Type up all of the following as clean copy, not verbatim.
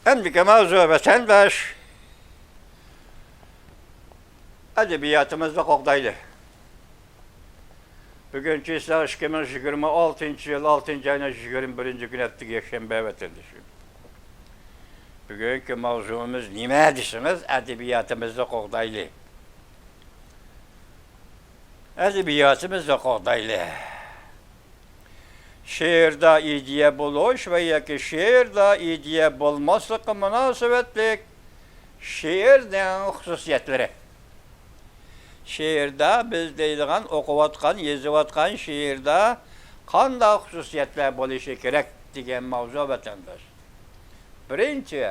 Endiki mavzu vatandaş edebiyatımızda kokdaylı. Bugünkü ise 2026 yıl 6. ayına 21. gün ettik Yaşembe vatandaşım. Bugünkü mavzumuz nime desiniz? Edebiyatımızda kokdaylı. Edebiyatımızda kokdaylı. Şiirde idiye buluş ve ya ki şiirde idiye bulmaslık münasebetlik şiirden hususiyetleri. Şiirde biz deydiğen okuvatkan, yazıvatkan şiirde kanda hususiyetler buluşu gerek diyen mavzu vatandaş. Birinci,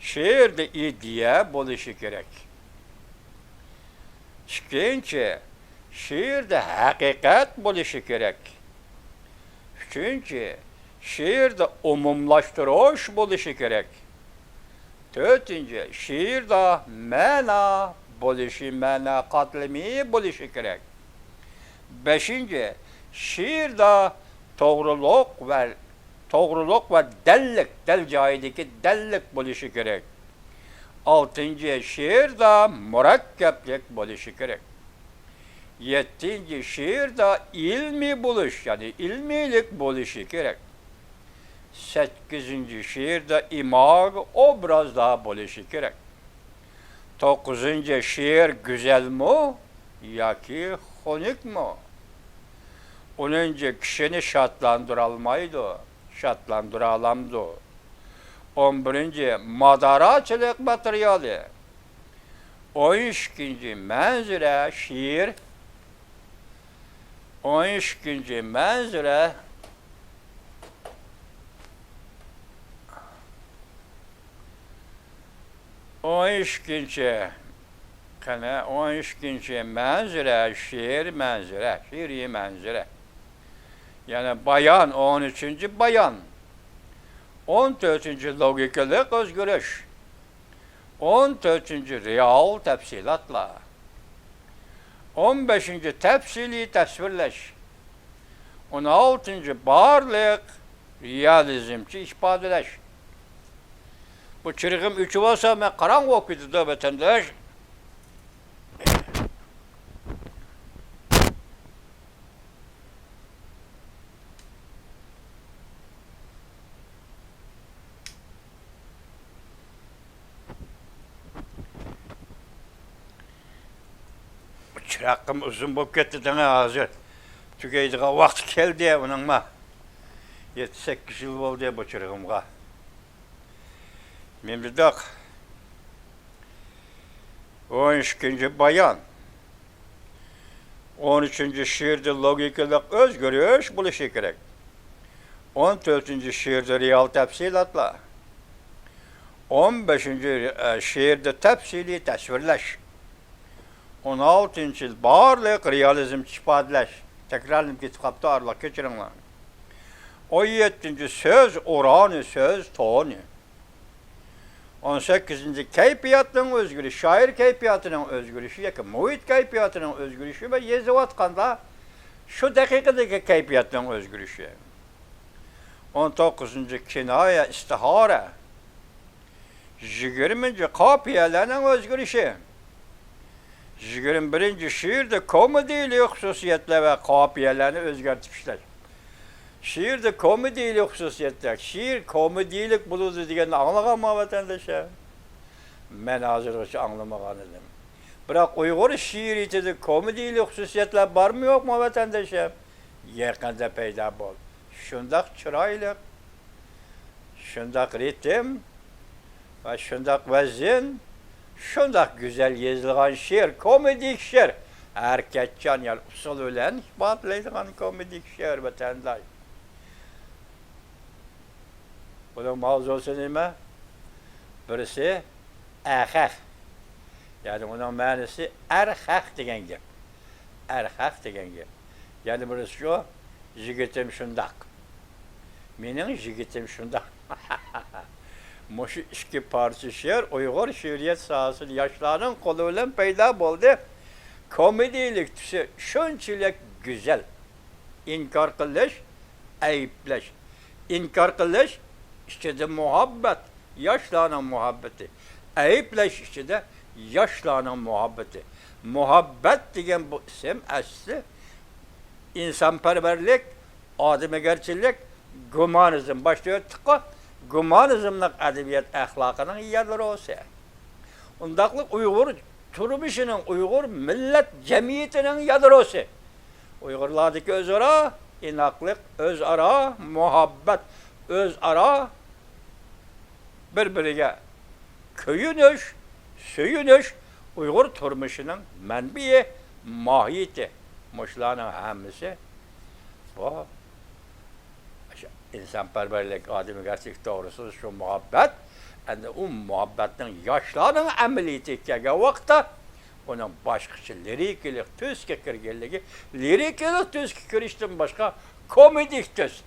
şiirde idiye buluşu gerek. İkinci, şiirde hakikat buluşu gerek. Üçüncü, şiirde umumlaştırış buluşu gerek. Dördüncü, şiirde mana buluşu, mana katlimi buluşu gerek. Beşinci, şiirde doğruluk ve dellik, del cahideki dellik buluşu gerek. Altıncı, şiirde murakkeplik buluşu gerek. Yedinci, şiirde ilmi buluş, yani ilmilik buluşu gerek. Sekizinci, şiirde imag, obraz daha buluşu gerek. Dokuzuncu, şiir güzel mi, ya ki honik mu? Onuncu, kişini şatlandıralmaydı, şatlandıralamdı. 11. Madaraçılık materyali. 12. Menzire şiir. 12. Menzire on üçüncü menzire şiir menzire, şiiri menzire. Yani bayan, 13. bayan. 14. logikalık özgürlüş. 14. real tefsilatla. 15. tefsili tasvirleş. 16. bağırlık realizmçi ifadeleş. Bu çırgım üçü varsa ben karanlık okudu da vatandaş. Çırakım uzun bulup gitti dana hazır. Tükeydiğe vakti geldi onunla. 7-8 yıl oldu bu çırağımga. Memledik. 12. bayan. 13. şiirde logikalık özgürlüş buluşu gerek. 14. şiirde real tefsilatla. 15. şiirde tefsili tasvirleş. 16. bağırlık realizm ifadeleş. Tekrarlayayım ki kitapta ağırlık geçirinler. 17. söz oranı, söz tonu. 18. keyfiyatının özgürlüğü, şair keyfiyatının özgürlüğü, yakın muhit keyfiyatının özgürlüğü ve yazıvatkanda şu dakikadaki keyfiyatının özgürlüğü. 19. kinaya istihara. 20. kafiyelerinin özgürlüğü. 21. şiirde komedili hususiyetler ve kafiyelerini özgertmişler. Şiirde komedili hususiyetler, şiir komedilik buludu diyen anlayan mı vatandaşa? Ben hazır anlamayan dedim. Bırak Uygur şiiriyeti komedili hususiyetler var mı yok mu vatandaşa? Yakında peyda bol. Şundak çıraylık, şundak ritim ve şundak vezin, şundak güzel yazılan şiir, komedik şiir. Erkekcan yani usul ölen ispatlayılan komedik şiir vatandaş. Bunun mavzusu neyme? Birisi erkek. Yani onun manası erkek degen gep. Erkek degen gep. Yani birisi şu, jigitim şundak. Menin jigitim şundak. Moşu iki parça şiir, Uygur şiiriyet sahasının yaşlarının koluyla peyda oldu. Komedilik tüsü şunçilik güzel. İnkar kılış, ayıplaş. İnkar kılış, işte de muhabbet. Yaşlarının muhabbeti. Eyipleş içinde yaşlarının muhabbeti. Muhabbet degen bu isim asli insanperverlik, ademigerçilik, gumanizm başlıyor tıkı. Gumanizmlik edebiyat ahlakının yerleri olsa. Undaklık Uygur turmuşunun, Uygur millet cemiyetinin yadrosu. Uygurlardaki özara, inaklık, özara, muhabbet, özara, birbirine köyünüş, söyünüş, Uygur turmuşunun menbiyi, mahiyeti. Muşlarının hemisi bu insanperverlik, ademigerçilik doğrusu şu muhabbet. Yani o muhabbetin yaşlarının ameliyeti geldiği vakitte onun başkası lirikilik, tüz kekirgelliği, lirikilik tüz kekirişten başka komedik tüz.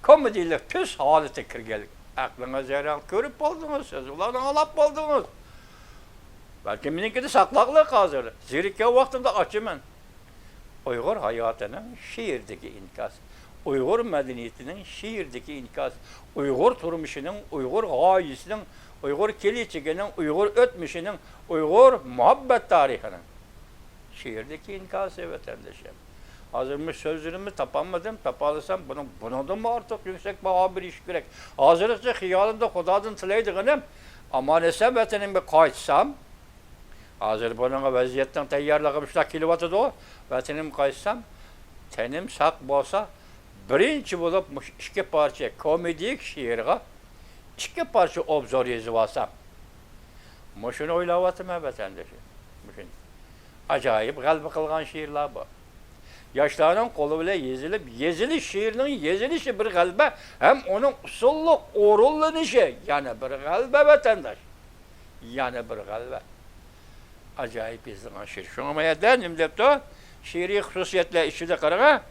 Komedilik tüz haleti kirgelik. Aklınız yerden görüp oldunuz, siz ulanı alap oldunuz. Belki benimki de saklaklık hazır. Zirike vaktinde açımın. Uygur hayatının şiirdeki inkası. Uygur medeniyetinin şiirdeki inkası. Uygur turmuşunun, Uygur gayesinin, Uygur keliçiginin, Uygur ötmüşünün, Uygur muhabbet tarihinin şiirdeki inkası vatandaşım. Hazırmış sözlerimi tapamadım, tapalırsam bunu da mı artık yüksek baha bir iş gerek. Hazırlıkça hiyalımda Kudadan tileydiğinim, ama nesem vatanımı kayıtsam, hazır bunun vaziyetten teyyarlamışlar kilovatı da o, vatanımı kayıtsam, tenim sak bolsa, birinci bulup iki parça komedik şiirga, iki parça obzor yazıvasam. Muşunu oylavatım vatandaşı. Muşun. Acayip kalbi kılgan şiirler bu. Yaşlarının kolu bile yazılıp, yazılış şiirinin yazılışı bir kalbe, hem onun usulluk, orullanışı, yani bir kalbe vatandaş. Yani bir kalbe. Acayip yazılan şiir. Şunu dedim deyip de, şiiri hususiyetle içinde karına,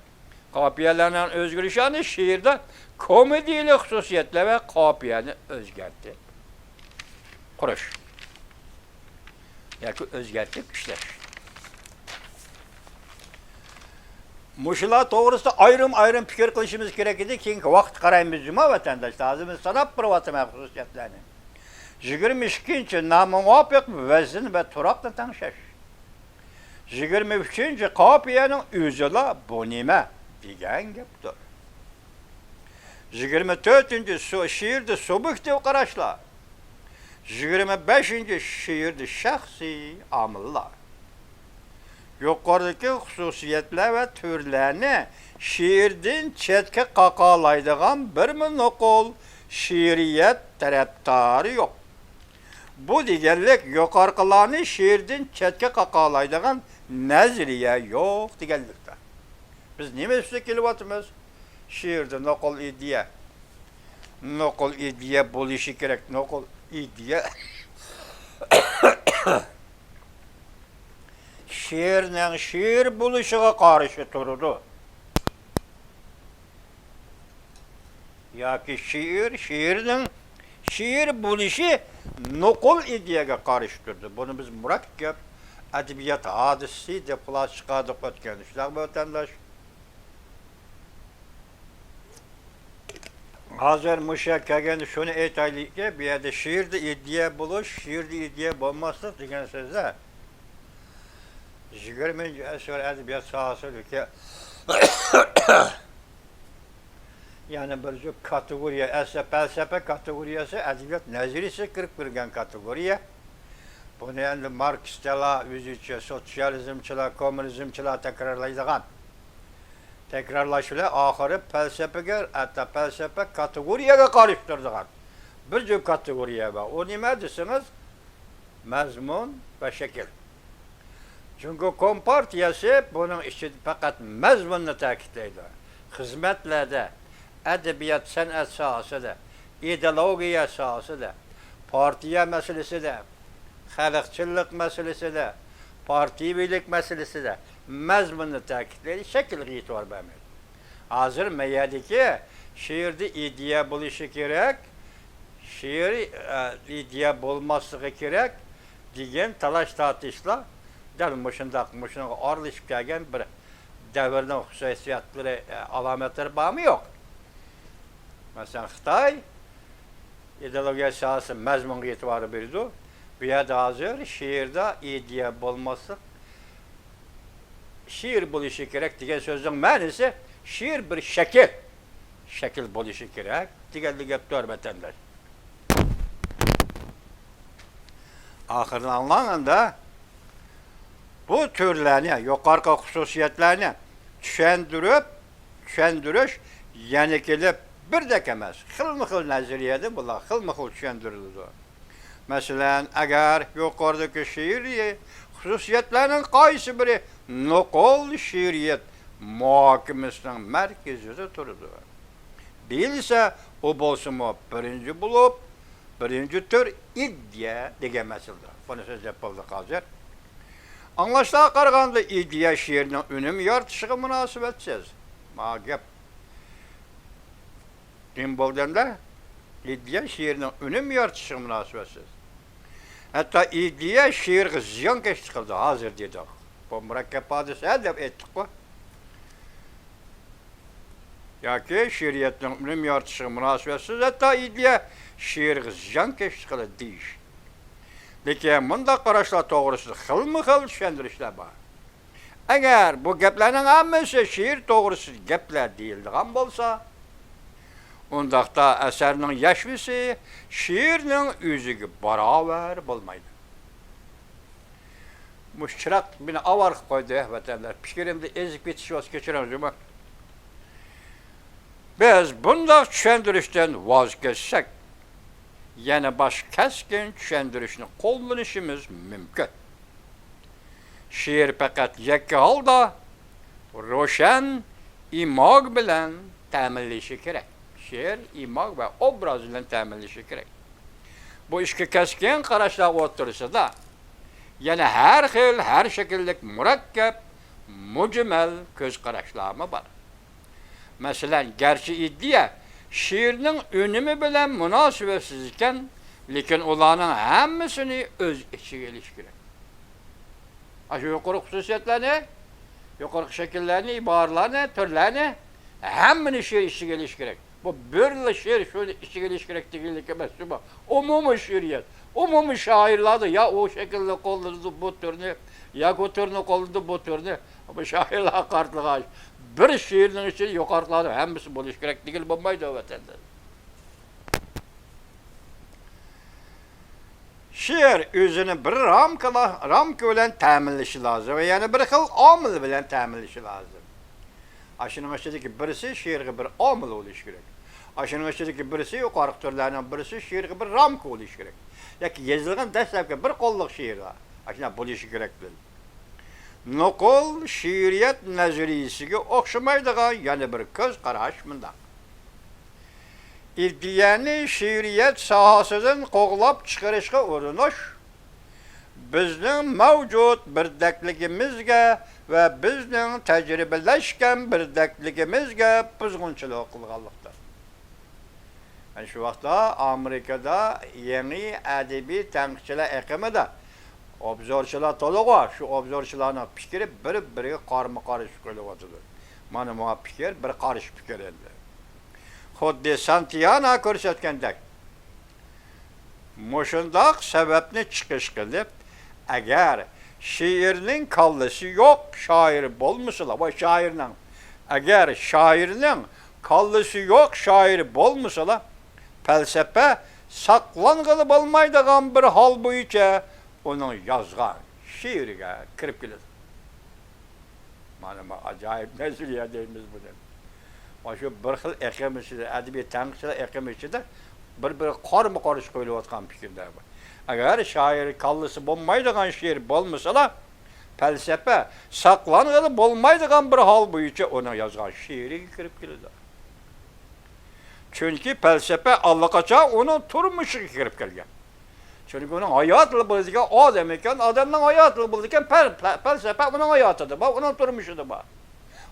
kapiyelerinin özgürlüşanı şiirde komedili hususiyetle ve kapiyeni özgertti. Kuruş. Yani özgertip işler. Muşula doğrusu ayrım fikir kılışımız gerekirdi. Çünkü vakit karayımız cuma vatandaş. Lazımız sanat privatı hususiyetlerini. 22. namuvafık vezin ve turakla tanışır. 23. kapiyenin üzüla bonime diyen geptir. 24. şiirde subjektif karışlar. 25. şiirde şahsi amıllar. Yukarıdaki hususiyetler ve türlerini şiirdin çetke kakalaydıgan bir mi nokul şiiriyet taraftarı yok. Bu digerlik yukarılarını şiirdin çetke kakalaydıgan nezriye yok digerlikte. Biz nime üstü kelivatımız? Şiirde nokul idiye. Nokul idiye buluşu gerek, nokul idiye. Şiirle şiir buluşuğa karşı durdu. Ya ki şiir buluşu nokul idiyeye karıştırdı. Bunu biz murakkep edebiyat hadisi de plastikada ötken işler bu vatandaş. Hazır müşakkegen şunu etaylıkta bir yerde şiirde idiye buluş, şiirde idiye bulmazsa diyen sözler. 20. esir edebiyat sahası ülke yani bir kategoriye, felsefe kategoriyası, edebiyat nezirisi kırık birgen kategoriye. Bunu yani Marksistler, üzücü, sosyalizmçiler, komünizmçiler tekrarlaydıgan. Tekrarlaşıyla ahırı felsefeger, hatta felsefe kategoriye karıştırdıgan. Bir kategoriye var. O ne desiniz? Mezmun ve şekil. Çünkü kompartiyası bunun için fakat mezmununu takitleydi. Hizmetlerde, edebiyat, sanat sahası da, ideolojiya sahası da, partiye meselesi de, halkçılık meselesi de, partivilik meselesi de, mezmununu takitleydi, şekil giyit var benim. Hazır meyyadiki şiirde ideye buluşu gerek, şiir ideye bulması gerek, diyen talaş tartışla, Muşunda aralışıp gelgen bir devirden hususiyetleri, alametleri var mı yok? Mesela Xitay, ideologiya sahası məzmunga etibarı berdi. Bu yerda hazır şiirde ideya bolması, şiir buluşu gerek degan sözün ma'nosi şiir bir şekil buluşu gerek deganlik gapdir vatandaş. Ahırını anlaganda bu türlerini, yukarı hususiyetlerini düşündürüş, yani gelip bir de emas, xilma-xil nazariyada bular, xilma-xil düşündürülüdü. Mesela eğer yukarıdaki şiiri hususiyetlerinin qaysı biri nuqul şiiriyet muhakemesinin merkezinde turdu. Değilse o bolsumu birinci bulup, birinci tür iddia degan meseledir. Bunu söz yapıldı hazır. Anlaştığa qaraganda iddia şiirinin önüm yaratışığı münasebetsiz. Ma gap. Kim bolganda iddia şiirinin önüm yaratışığı münasebetsiz. Hatta iddia şiirge ziyan geçtikildi hazır dedik. Bu murakkab hadise deb ettik bu. Yoki şiiriyatning önüm yaratışığı münasebetsiz, hatta iddia şiirge ziyan geçtikildi deyiş. Lekin bunda qarashlar to'g'risida xilma-xil tushuntirishlar bor. Agar bu gaplarning hammasi şiir to'g'risida gaplar deyiladigan bo'lsa, undaqda asarning yashvisi şiirning o'ziga barobar bo'lmaydi. Mushchiroq meni avar qilib qo'ydi, vatanlar. Fikrimni ezib ketish vos kechiramiz. Biz bundaq tushuntirishdan voz kechsak, yana bosh keskin tushuntirishni qo'llanishimiz mumkin. Şiir faqat yakka holda ro'shan imog bilan ta'minlanishi kerak. Şiir imog va obraz bilan ta'minlanishi kerak. Bu ishga keskin qarashlar o'tirsada, yana har xil, har shakllik murakkab, mujmal ko'z qarashlarmi bor. Masalan, garchi iddia şiirning önemi bilan munosabatsiz ekan, lekin ularning hammasini o'z ichiga olish kerak. Shu yuqori xususiyatlarni, yuqori shakllarni, iboralarni, turlarni hammani şiir ichiga olish kerak. Bu bir şiir şöyle ichiga olish kerak deganlik emas, bu umumiy şiiriyat. Umumiy shoirlar ya o şekilde qo'lladı bu turni, ya o turni qo'lladı bu turni. Bu shoirlar qartlig'i. Bir şiirning içinde yuqorilarning hammasi bo'lish kerak degan bo'lmaydi vatandaş. Şiir o'zini bir ramka bilan ta'minlashi lozim va yana bir xil omil bilan ta'minlashi lozim. Shuning ichidagi birisi şiirga bir omil bo'lishi kerak. Shuning ichidagi birisi yuqori turlarning birisi şiirga bir ramka bo'lishi kerak. Yoki yozilgan dastlabki bir qo'lliq şiirlar. Shunday bo'lishi kerak. Nuqul şiiriyat nazariyasiga o'xshamaydigan yana bir ko'z qarash bunda. İddiyani şiiriyat sohasidan qo'g'lab chiqarishga urinish bizning mavjud birdakligimizga va bizning tajribalashgan birdakligimizga buzg'unchilik qilganlikdir. Yani shu vaqtda Amerikada yangi adabiy tanqidchilar aqimida obzorchilar to'liq bor. Shu obzorchilarning fikri bir-biriga qarama-qarshi qo'yilyapti. Mana bu fikr bir qarshi fikr endi. Xuddi Santiyana ko'rsatgandek. Mushundaq sababni chiqish qilib, agar şiirning kallasi yo'q, shoir bo'lmasa, va shoirning agar shoirning kallasi yo'q, shoir bo'lmasa, falsafa saqlang'ili bo'lmaydigan bir hol bo'yicha onun yazgan şiiriga kirib keladi. Mana bu ajoyib nazariya deymiz buni. Shu bir xil aqim ichida, adabiyot tanqidchilar aqim ichida bir qarama-qarshi qo'yilayotgan fikrlar bor. Agar shoir kallasi bo'lmaydigan şiir bo'lmasa, falsafa saqlang'ili bo'lmaydigan bir hol bo'yicha uni yozgan şiiriga kirib keladi. Chunki falsafa allaqachon uning turmushiga kirib kelgan. Çünkü onun hayatlı bulacak adam ekan, adamın hayatlı bulacak felsefe onun hayatıdır, onun durmuşudur.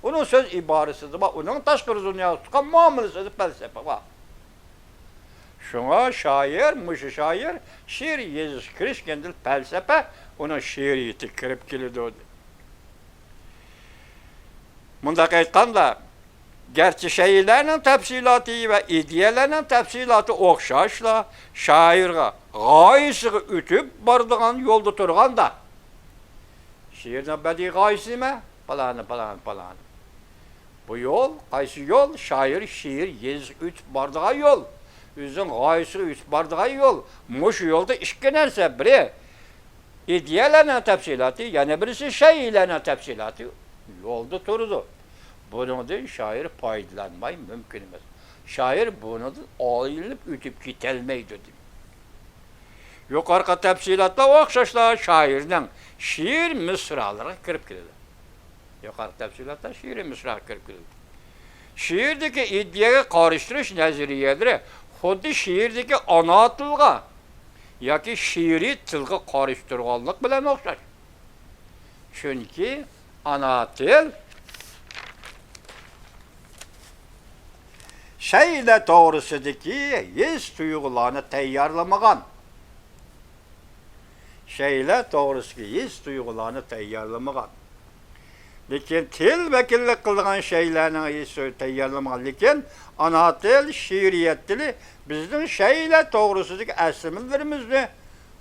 Onun söz ibaresidir, onun taşkır dünyası tutan muamelesidir felsefe. Şuna şair, şair, şiir Yezus Kristus'un felsefe, onun şiiriyeti kirip geldi. Bunda aytganda Gerçi şeylerinin tafsilatı ve ideyalarının tafsilatı okşaşla şairga gayesiga ütüp bardıgan yolda turgan da. Şiirden bedi gayesi mi? Palanı. Bu yol, qaysı yol? Şair şiir yazıp ütüp bardıgan yol. Üzün gayesi ütüp bardıgan yol. Muşu yolda işke nerse biri ideyalarının tafsilatı, yani birisi şeylerinin tafsilatı yolda turdu. Bunun şair faydalanmayı mümkün emas. Şair bunu ayılıp ütüp gitelmeydi dedim. Yukarı tafsilatla okşaşla şairden şiir mısralara kirip geldi. Yukarı tafsilatla şiir mısralara kirip geldi. Şiirdeki iddiaya karıştırış nazariyeleri xuddi şiirdeki ana tilga yoki şiiri tilga karıştırganlık bilan okşaş. Çünkü ana til şeyle doğrusidagi his tuyg'ularni tayyorlamagan. Şeyle doğrusidagi his tuyg'ularni tayyorlamagan. Lekin til vakillik qilgan şeylarning his tayyorlamagan. Lekin ana til, şiiriyet tili bizning şeyle doğrusidagi aslimlarimizni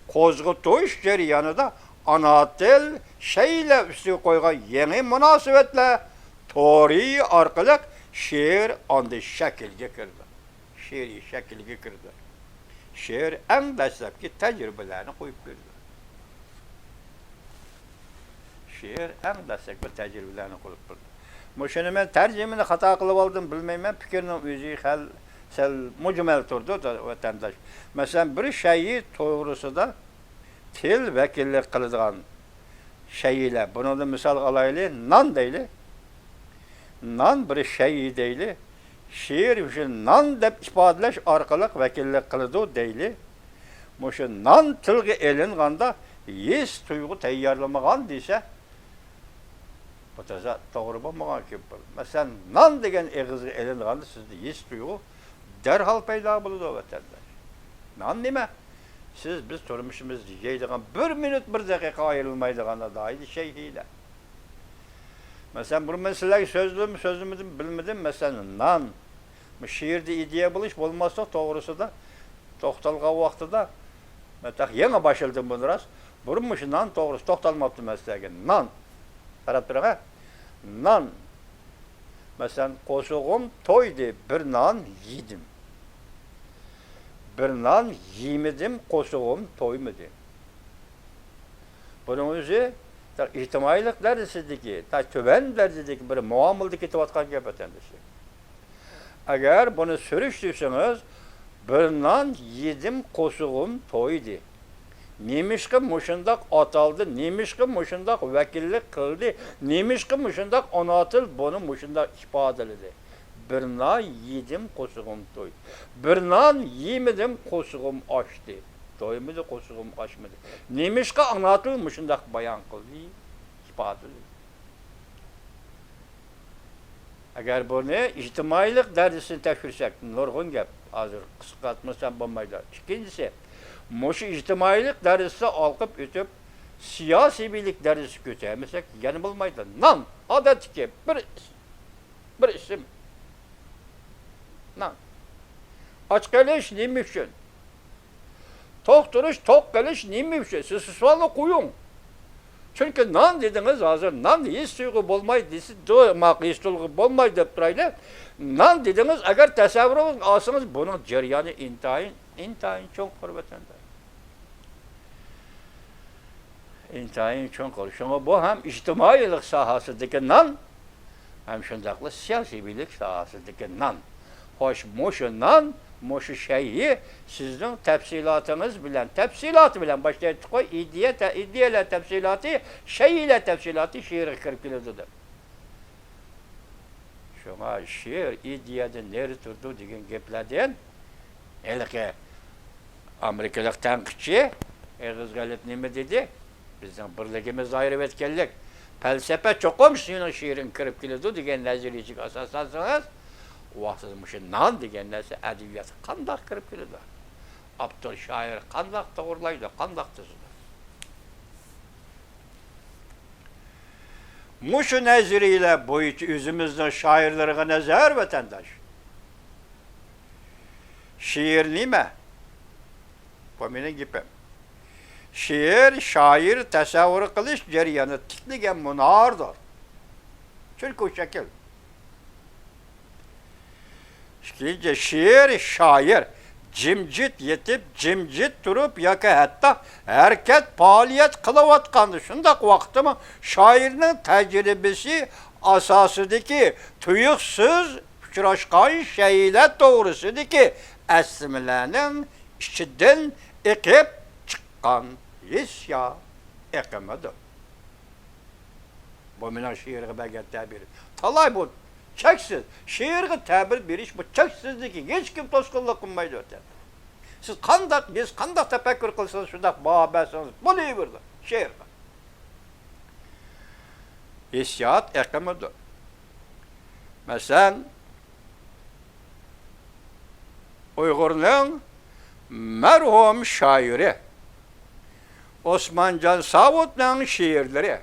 qo'zg'atish jarayonida ana til şeyle ustiga qo'ygan yangi munosabatlar to'g'ri orqali şiir anda şekilge kirdi. Şiiri şekilge kirdi. Şiir en dastlabki tecrübelerini koyup kirdi. Şiir en dastlabki tecrübelerini koyup kirdi. Muşunu ben tercümini hata kılıp aldım, bilmeyim, fikirinin özü sel mucmel turdu da vatandaş. Mesela bir şeyi doğrusu da til vekillik kılıdığan şeyiyle, bunu da misal alaylı, nan deyli. Nan bir şey deyli. Şiir üçün nan dep ifadeleş arkalık vekillik kılıdı deyli. Muşu nan tilgi elinganda his tuygu tayyorlamagan deyse bu da doğru bolmagan ki. Mesela nan degen egizgi elinganda sizde his tuygu derhal payda buludu vatandaş. Nan nime? Biz turmuşumuz yeydigan bir minut bir dakika ayrılmaydıganda dahi şey hile. Mesela bu meseleyi sözlümüzü bilmedim. Mesela nan. Şiirde ideya buluş olmazsa doğrusu da toxtalga vaxtıda mesela yeni başladım bunu rast. Burunmuş nan doğrusu toxtalmaptı mesela. Nan. Tarap durana. Nan. Mesela qoşuğum toydu. Bir nan yedim. Bir nan yemedim. Qoşuğum toymadı. Bunun özü ihtimallik derecedeki, töven derecedeki bir muamildeki etivatkan gap vatandaşı. Eğer bunu sürüştürseniz, bir nan yedim qoşuğum toydu. Nemişki muşundak ataldı, nemişki muşundak vekillik kıldı, nemişki muşundak onatıl bunu muşundak ifadelidir. Bir nan yedim qoşuğum toydu. Bir nan yemedim qoşuğum açtı. Doymadı, qoşuğum açmadı. Nemişki anlatıl muşundak bayan kıldı, ifadeli. Eğer bunu ictimailik derecesini tekfirsek, nurgun gap, hazır kısaltmasam bulmaydı. İkincisi, muşu ictimailik derecesi alkıp ütüp, siyasi birlik derecesi götürmesek, yani bulmaydı. Nan, adet ki, bir isim. Nan. Aç geliş, nemişsin. Tok duruş, tok geliş, nemişsin. Siz sualı koyun. Çünkü nan dediniz hazır, nan his duygu bolmaydı, his duygu bolmaydı deyip duraylı. Nan dediniz, eğer tasavvur alsanız bunun ceryanı intayın çok kurbatında. İntayın çok kur. Şuna bu hem ictimailik sahasındaki nan, hem şundaklı siyasi birlik sahasındaki nan. Hoş muşu nan, muşu şeyi sizin tefsilatınız bilen başlayıp koy, ideyle tefsilatı, şey ile tefsilatı şiiri kırpılıdır. Şuna şiir, ideyede neri turdu degen geplerden, elki Amerikalık tankçı, Eğizgalip neme dedi? Bizden birligimiz ayrı etkenlik. Felsefe çokum suyunun şiirin kırpılıdır degen naziriyecik asaslansanız, vaxtızmışı nan degen nəsə ədəbiyyat qandaq kırıp gelir. Abdül şair qandaq doğrulaydı, qandaq tüzüdür. Muşu neziriyle bu iki üzümüzün şairlerine nezer vatandaş. Şiir nime? Bu benim gipim. Şiir, şair tasavvur kılış cereyanı tikligen munardır. Çünkü o şekil. İkinci şiir, şair cimcit yetip, cimcit durup yaka hatta hareket, faaliyet kılavatkandı. Şundak vakti mi şairinin tecrübesi asasıdaki tuyuksuz uçraşkan şeyler doğrusudur ki esmilerinin içinden ekip çıkan yisya ekimidir. Bu mena şiirge belge tabiri. Talay bu. Çeksiz. Şiirge tabir bir iş bu çeksizlik ki hiç kim toskullık kılmaydı öte. Siz kandak, biz kandak tefekkür kılsanız şundak bağabelsiniz. Bu neyi burada? Şiirge. Hissiyat ekimidir. Mesela Uygur'un merhum şairi Osman Can Savut'un şiirleri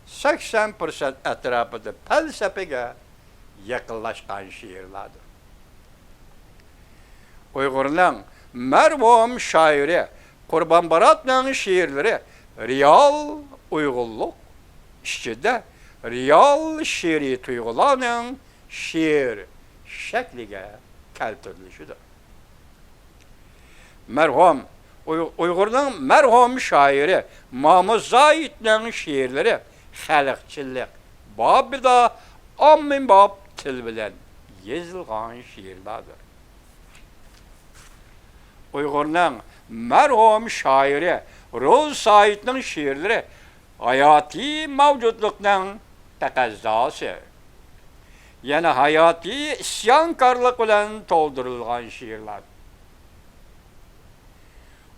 80% etrafıda felsefeye yakınlaşkan şiirlerdir. Uygur'un merhum şairi Kurban Barat'ın şiirleri real uygurluk içinde real şiiri duygularının şiir şekline keltirilişidir. Merhum Uygur'un merhum şairi Mahmud Zahid'in şiirleri xalqçilik babida ammin bab til bilen yazılgan şiirlerdir. Uygur'un merhum şairi Ruz Said'in şiirleri hayati mevcudluktan takazzası. Yani hayati isyankarlık bilen doldurulgan şiirler.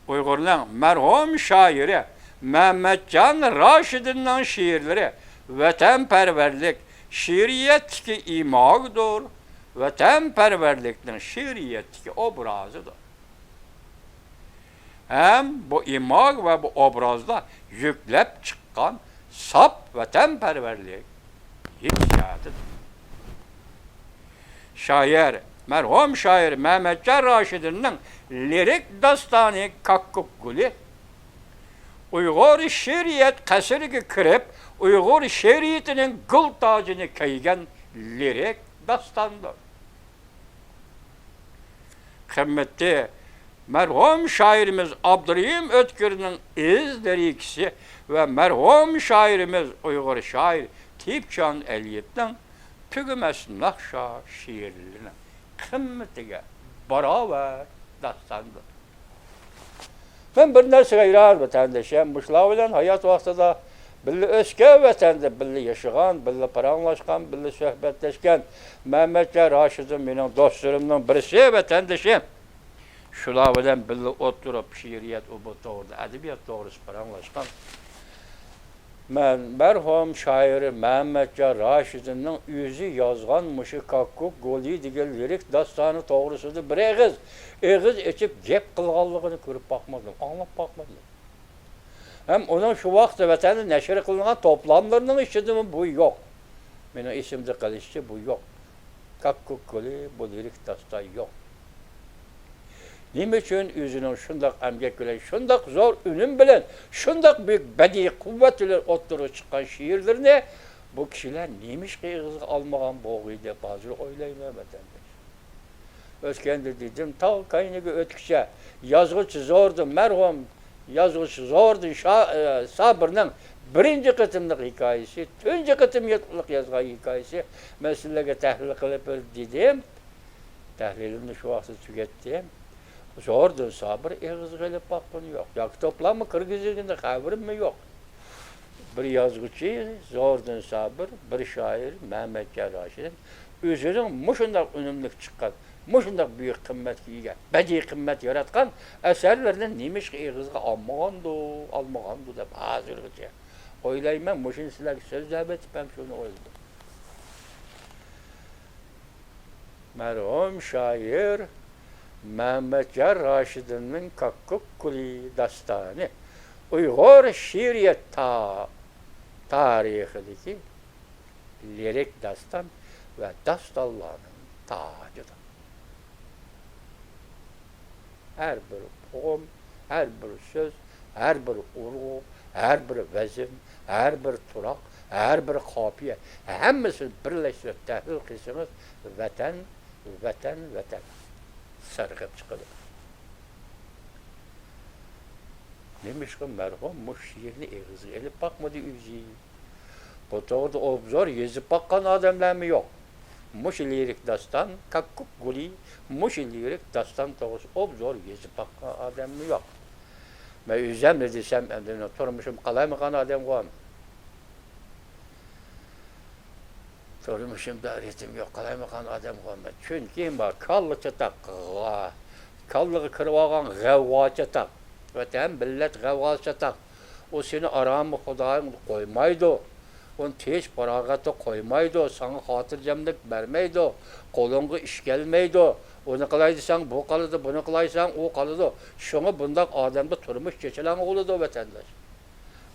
Uygur'un merhum şairi Mehmetcan Raşid'in şiirleri vatanperverlik, şiiriyetteki imagdır, vatanperverlikten şiiriyetteki obrazıdır. Hem bu imag ve bu obrazda yüklep çıkan sap vatanperverlik hissiyatıdır. Şair, merhum şair Mehmetcan Raşid'in lirik dastanı Kakkuk Gülü Uygur şiiriyet kasırgı kırıp Uygur şiiriyetinin gıl tacını kaygan lirik dastandır. Kıymetli merhum şairimiz Abdurrahim Ötkür'ün izleri ikisi ve merhum şairimiz Uygur şair Tipcan Eliyet'ten tügümez nakşa şiirlerine kıymetine beraber dastandır. Ben bir narsa irar vatandaşım, buşlar bilen hayat vaxtida billi öske vatanda billi yaşagan, billi paranlaşkan, billi söhbetleşken Mehmetcan Raşid'in mening dostlarımdan birisi vatandaşım. Şular bilen billi oturup şiiriyet bu doğruda, edebiyat doğrusu paranlaşkan. Ben merhum şairi Mehmetcan Raşid'in yüzü yazganmışı Kakkuk Goli degan lirik dastanı doğrusudur. Bir eğiz içip gep kılganlığını görüp bakmadım, anlap bakmadım. Hem onun şu vaxtda vatanda neşr kılınan toplamlarının içinde bu yok. Benim isimde kalışçı bu yok. Kakkuk Goli bu lirik dastan yok. Nime için yüzünün şundak emgek bilen, şundak zor ünüm bilen, şundak büyük bedi kuvvetler oturup çıkan şiirlerine bu kişiler neymiş ki almagan boğuydu bazı oylayma vatandaş. Özkendi dedim, ta kaynıgı ötküçe yazgıç zordu, merhum yazgıç zordu Sabır'ın birinci kıtımlık hikayesi, tünce kıtım yetkilik yazgan hikayesi meselege tahlil kılıp dedim, tahlilini şu vakti tükettim. Zordu Sabır, eğiz gelip bakın yok. Ya kitaplarımı Kırgızca'da haberim mi yok. Bir yazgıcı Zordu Sabır, bir şair Mehmetcan Raşid'in özünün muşundak önümlük çıkan, muşundak büyük kıymet giyen, bedi kıymet yaratkan eserlerden neymiş ki eğizge almagandu da hazırgıca. Oylayman, muşun sizler sözler betip hem şunu oyladım. Merhum şair Mehmetcan Raşid'in Kakkuk Gülü dastanı Uygur şiiriyet tarihindeki lirik dastan ve dastallarının tacıdır. Her bir poem, her bir söz, her bir urgu, her bir vezim, her bir turak, her bir kafiye, hemmisi birleştirip tehlil kısmımız vatan, vatan, vatan. Sarıkıp çıkılır. Demiş ki merhum bu şiirini eğizi elip bakmadı üzi. Bu doğru obzor yazıp bakan adamlar mı yok? Muş lirik dastan kakkuk guli, muş lirik dastan doğrusu obzor yazıp bakan adam mı yok? Ben üzem ne desem, tormuşum kalaymakan adam var mı? Tormuşum da ritim yok, kalaymakan adam var mı? Çünkü var, kallı çıtak, kallı kırvagan gavva çıtak. Vatan millet gavva çıtak. O seni aramı Hudayın koymaydı. Onu teş paragatı koymaydı. Sana hatırcamlık vermeydi. Kolunga iş gelmeydi. Onu kılaydıysan bu kalıdı, bunu kılaysan o kalıdı. Şunu bundak adamda turmuş geçilen oldu vatandaş.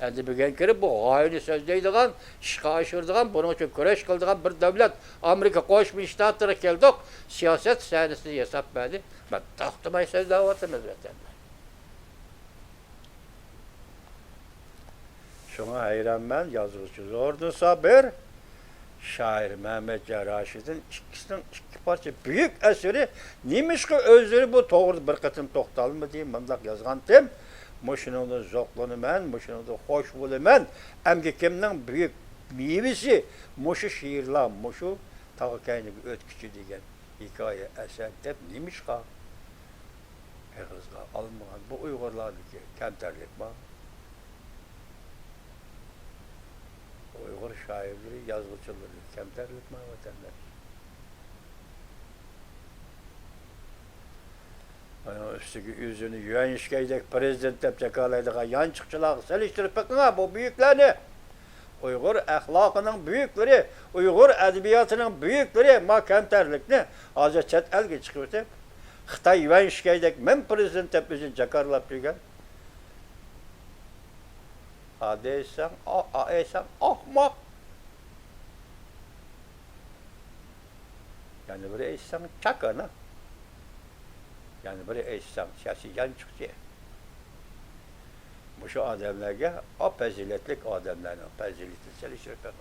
Endi bugün kiri bu gayni sözdeydiğen, işga aşırdıgan, bunun için güreş kıldıgan bir devlet. Amerika Koşmuş Ştatları geldik, siyaset sahnesini hesap verdi. Ben tahtımay söz davatımız vatandaş. Şuna hayran ben, yazıcı zordu sabır. Şair Mehmet Ceraşid'in iki parça büyük eseri neymiş ki özleri bu doğru bir kısım toxtalım mı diyeyim bundak yazgan dem. Muşunun zoqlunu men, muşunun hoş bulu men. Emki kimnin büyük meyvesi muşu şiirler, muşu tağkayını ötkücü degen hikaye eser dep neymiş ki? Eğizga alınmayan bu Uygurlardaki kemterlik var. Uygur şairleri, yazgıçıları, kemterlik mi vatandaş? Yani üstüki yüzünü yüen işkeydek prezident tepçe kalaydığa yan çıkçılar seliştirip bakın bu büyüklerini. Uygur ahlakının büyükleri, Uygur edebiyatının büyükleri ma kemterlikni azı çet elge çıkıyordu. Xitay yüen işkeydek men prezident tepçe çakarlap dügen. Adeysen, ahmak. Yani böyle eysen çakana. Yani böyle eysen siyasi yan çıktı. Bu şu adamlarga o faziletlik adamlarına faziletli çalışır falan.